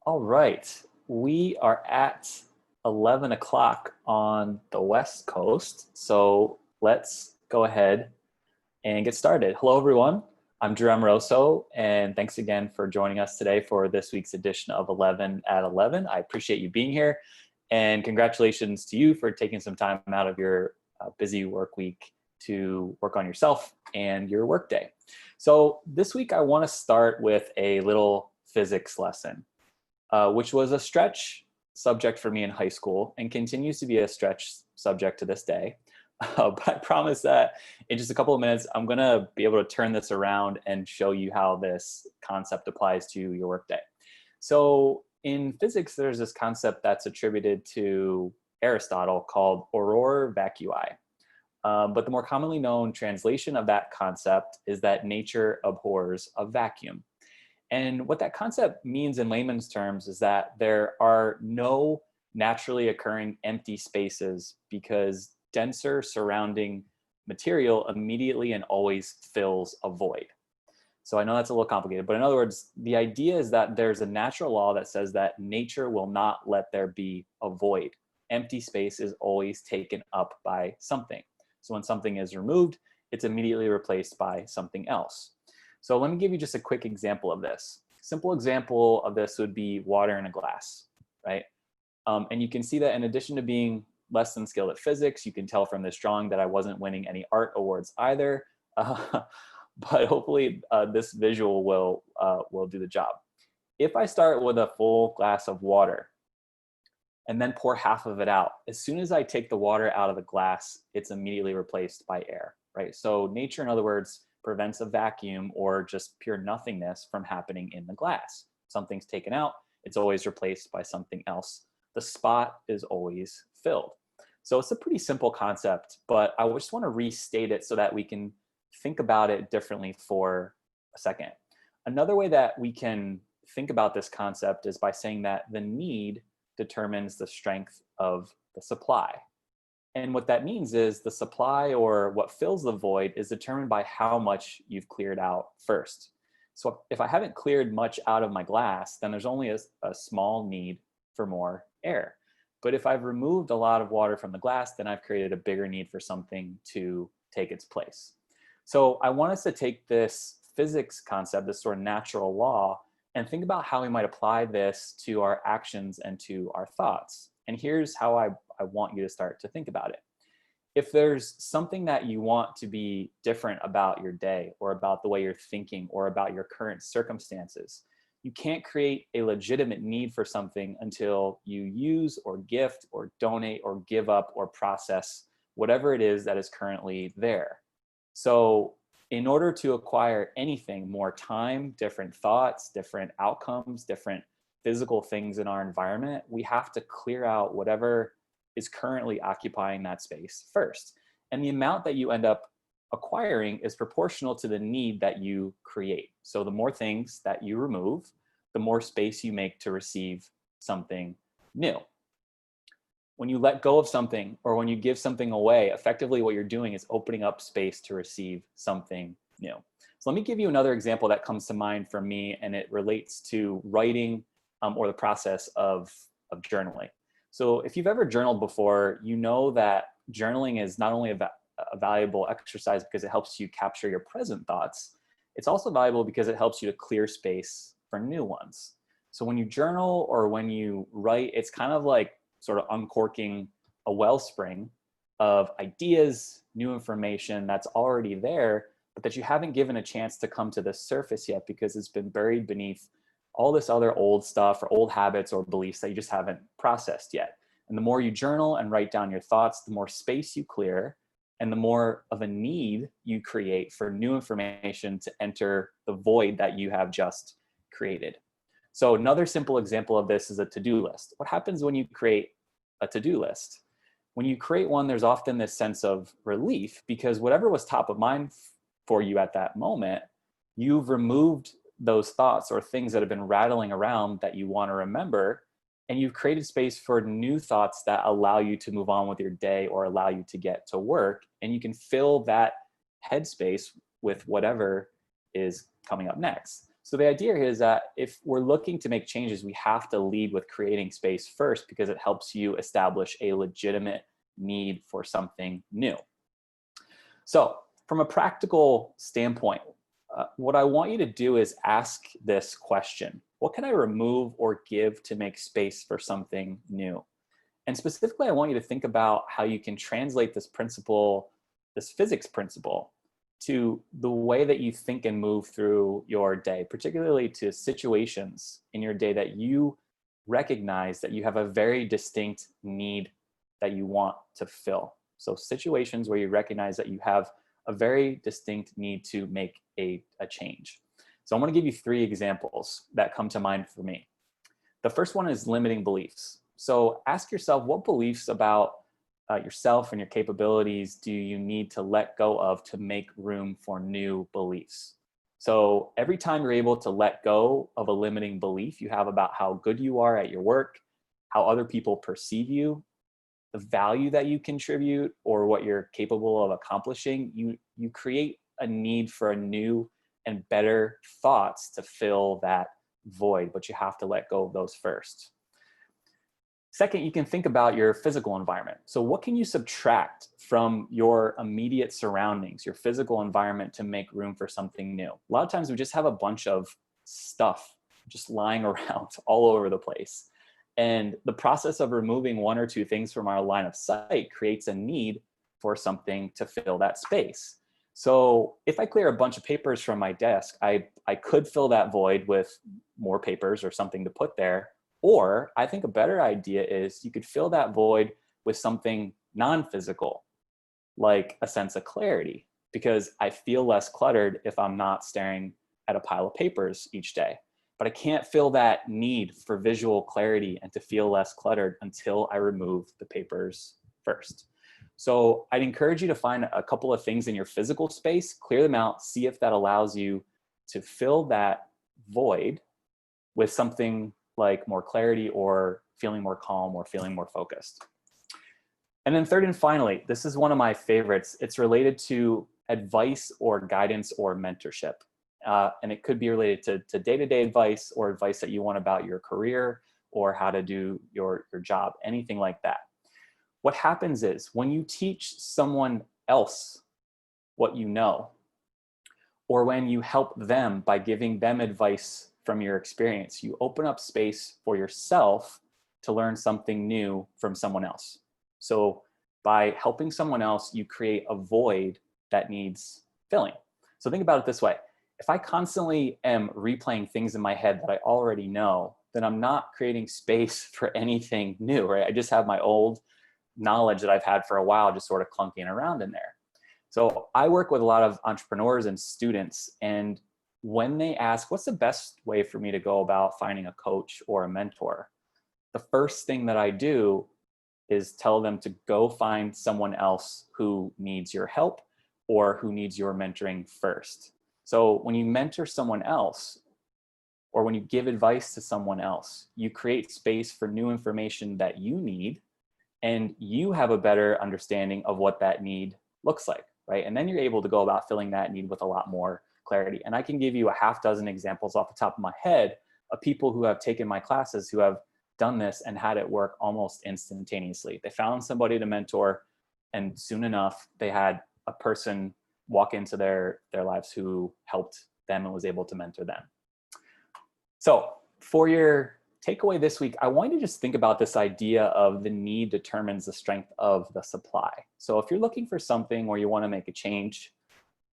All right, we are at 11 o'clock on the West Coast, so let's go ahead and get started. Hello, everyone. I'm Drew Amoroso, and thanks again for joining us today for this week's edition of 11 at 11. I appreciate you being here, and congratulations to you for taking some time out of your busy work week to work on yourself and your workday. So this week, I want to start with a little physics lesson. Which was a stretch subject for me in high school and continues to be a stretch subject to this day. But I promise that in just a couple of minutes, I'm going to be able to turn this around and show you how this concept applies to your workday. So in physics, there's this concept that's attributed to Aristotle called aurora vacui. But the more commonly known translation of that concept is that nature abhors a vacuum. And what that concept means in layman's terms is that there are no naturally occurring empty spaces because denser surrounding material immediately and always fills a void. So I know that's a little complicated, but in other words, the idea is that there's a natural law that says that nature will not let there be a void. Empty space is always taken up by something. So when something is removed, it's immediately replaced by something else. So let me give you just a quick example of this. Simple example of this would be water in a glass, right? And you can see that in addition to being less than skilled at physics, you can tell from this drawing that I wasn't winning any art awards either. But hopefully this visual will do the job. If I start with a full glass of water and then pour half of it out, as soon as I take the water out of the glass, it's immediately replaced by air, right? So nature, in other words, prevents a vacuum or just pure nothingness from happening in the glass. Something's taken out, it's always replaced by something else. The spot is always filled. So it's a pretty simple concept, but I just want to restate it so that we can think about it differently for a second. Another way that we can think about this concept is by saying that the need determines the strength of the supply. And what that means is the supply, or what fills the void, is determined by how much you've cleared out first. So if I haven't cleared much out of my glass, then there's only a small need for more air. But if I've removed a lot of water from the glass, then I've created a bigger need for something to take its place. So I want us to take this physics concept, this sort of natural law, and think about how we might apply this to our actions and to our thoughts. And here's how I want you to start to think about it. If there's something that you want to be different about your day, or about the way you're thinking, or about your current circumstances, you can't create a legitimate need for something until you use or gift or donate or give up or process whatever it is that is currently there. So in order to acquire anything, more time, different thoughts, different outcomes, different physical things in our environment, we have to clear out whatever is currently occupying that space first. And the amount that you end up acquiring is proportional to the need that you create. So the more things that you remove, the more space you make to receive something new. When you let go of something, or when you give something away, effectively what you're doing is opening up space to receive something new. So let me give you another example that comes to mind for me, and it relates to writing or the process of journaling. So if you've ever journaled before, you know that journaling is not only a valuable exercise because it helps you capture your present thoughts, it's also valuable because it helps you to clear space for new ones. So when you journal or when you write, it's kind of like sort of uncorking a wellspring of ideas, new information that's already there, but that you haven't given a chance to come to the surface yet because it's been buried beneath all this other old stuff or old habits or beliefs that you just haven't processed yet. And the more you journal and write down your thoughts, the more space you clear and the more of a need you create for new information to enter the void that you have just created. So another simple example of this is a to-do list. What happens when you create a to-do list? When you create one, there's often this sense of relief because whatever was top of mind for you at that moment, you've removed those thoughts or things that have been rattling around that you want to remember, and you've created space for new thoughts that allow you to move on with your day or allow you to get to work, and you can fill that headspace with whatever is coming up next. So the idea here is that if we're looking to make changes, we have to lead with creating space first because it helps you establish a legitimate need for something new. So from a practical standpoint, what I want you to do is ask this question: what can I remove or give to make space for something new? And specifically, I want you to think about how you can translate this principle, this physics principle, to the way that you think and move through your day, particularly to situations in your day that you recognize that you have a very distinct need that you want to fill. So situations where you recognize that you have a very distinct need to make a change. So I'm going to give you 3 examples that come to mind for me. The first one is limiting beliefs. So ask yourself, what beliefs about yourself and your capabilities do you need to let go of to make room for new beliefs? So every time you're able to let go of a limiting belief you have about how good you are at your work, how other people perceive you, the value that you contribute, or what you're capable of accomplishing, you create a need for a new and better thoughts to fill that void, but you have to let go of those first. Second, you can think about your physical environment. So what can you subtract from your immediate surroundings, your physical environment, to make room for something new? A lot of times we just have a bunch of stuff just lying around all over the place. And the process of removing 1 or 2 things from our line of sight creates a need for something to fill that space. So if I clear a bunch of papers from my desk, I could fill that void with more papers or something to put there. Or I think a better idea is you could fill that void with something non-physical, like a sense of clarity, because I feel less cluttered if I'm not staring at a pile of papers each day. But I can't fill that need for visual clarity and to feel less cluttered until I remove the papers first. So I'd encourage you to find a couple of things in your physical space, clear them out, see if that allows you to fill that void with something like more clarity or feeling more calm or feeling more focused. And then third and finally, this is one of my favorites. It's related to advice or guidance or mentorship. And it could be related to day-to-day advice or advice that you want about your career or how to do your job, anything like that. What happens is when you teach someone else what you know, or when you help them by giving them advice from your experience, you open up space for yourself to learn something new from someone else. So by helping someone else, you create a void that needs filling. So think about it this way. If I constantly am replaying things in my head that I already know, then I'm not creating space for anything new, right? I just have my old knowledge that I've had for a while just sort of clunking around in there. So I work with a lot of entrepreneurs and students, and when they ask, what's the best way for me to go about finding a coach or a mentor? The first thing that I do is tell them to go find someone else who needs your help or who needs your mentoring first. So when you mentor someone else, or when you give advice to someone else, you create space for new information that you need, and you have a better understanding of what that need looks like, right? And then you're able to go about filling that need with a lot more clarity. And I can give you a half dozen examples off the top of my head of people who have taken my classes who have done this and had it work almost instantaneously. They found somebody to mentor, and soon enough, they had a person walk into their lives who helped them and was able to mentor them. So for your takeaway this week, I want you to just think about this idea of the need determines the strength of the supply. So if you're looking for something or you want to make a change,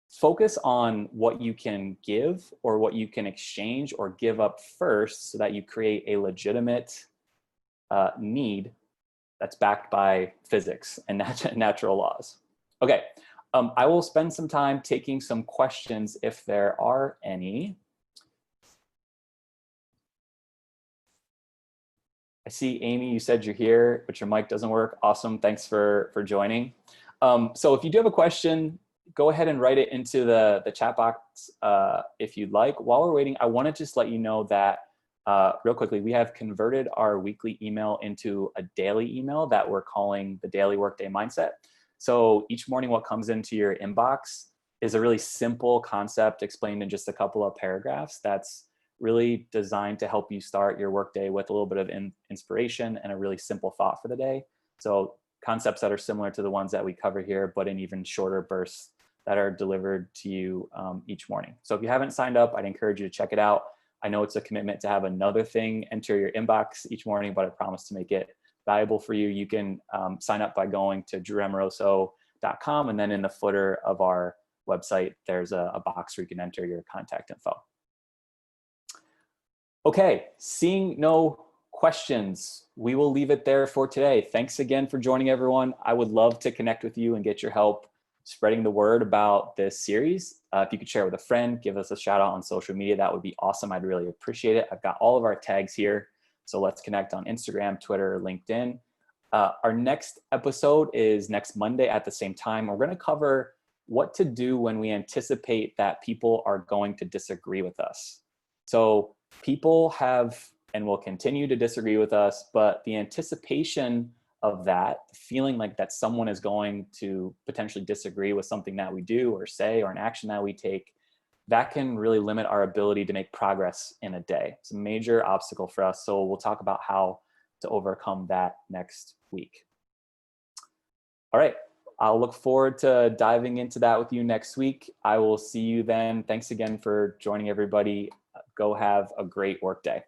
focus on what you can give or what you can exchange or give up first so that you create a legitimate need that's backed by physics and natural laws. Okay, I will spend some time taking some questions if there are any. I see, Amy, you said you're here, but your mic doesn't work. Awesome, thanks for joining. So if you do have a question, go ahead and write it into the chat box if you'd like. While we're waiting, I want to just let you know that real quickly, we have converted our weekly email into a daily email that we're calling the Daily Workday Mindset. So each morning what comes into your inbox is a really simple concept explained in just a couple of paragraphs that's really designed to help you start your workday with a little bit of inspiration and a really simple thought for the day. So concepts that are similar to the ones that we cover here, but in even shorter bursts that are delivered to you each morning. So if you haven't signed up, I'd encourage you to check it out. I know it's a commitment to have another thing enter your inbox each morning, but I promise to make it valuable for you. You can sign up by going to drewamoroso.com, and then in the footer of our website, there's a box where you can enter your contact info. Okay, seeing no questions, we will leave it there for today. Thanks again for joining, everyone. I would love to connect with you and get your help spreading the word about this series. If you could share with a friend, give us a shout out on social media, that would be awesome. I'd really appreciate it. I've got all of our tags here, so let's connect on Instagram, Twitter, LinkedIn. Our next episode is next Monday at the same time. We're going to cover what to do when we anticipate that people are going to disagree with us. So people have and will continue to disagree with us, but the anticipation of that, feeling like that someone is going to potentially disagree with something that we do or say or an action that we take, that can really limit our ability to make progress in a day. It's a major obstacle for us. So we'll talk about how to overcome that next week. All right, I'll look forward to diving into that with you next week. I will see you then. Thanks again for joining, everybody. Go have a great workday.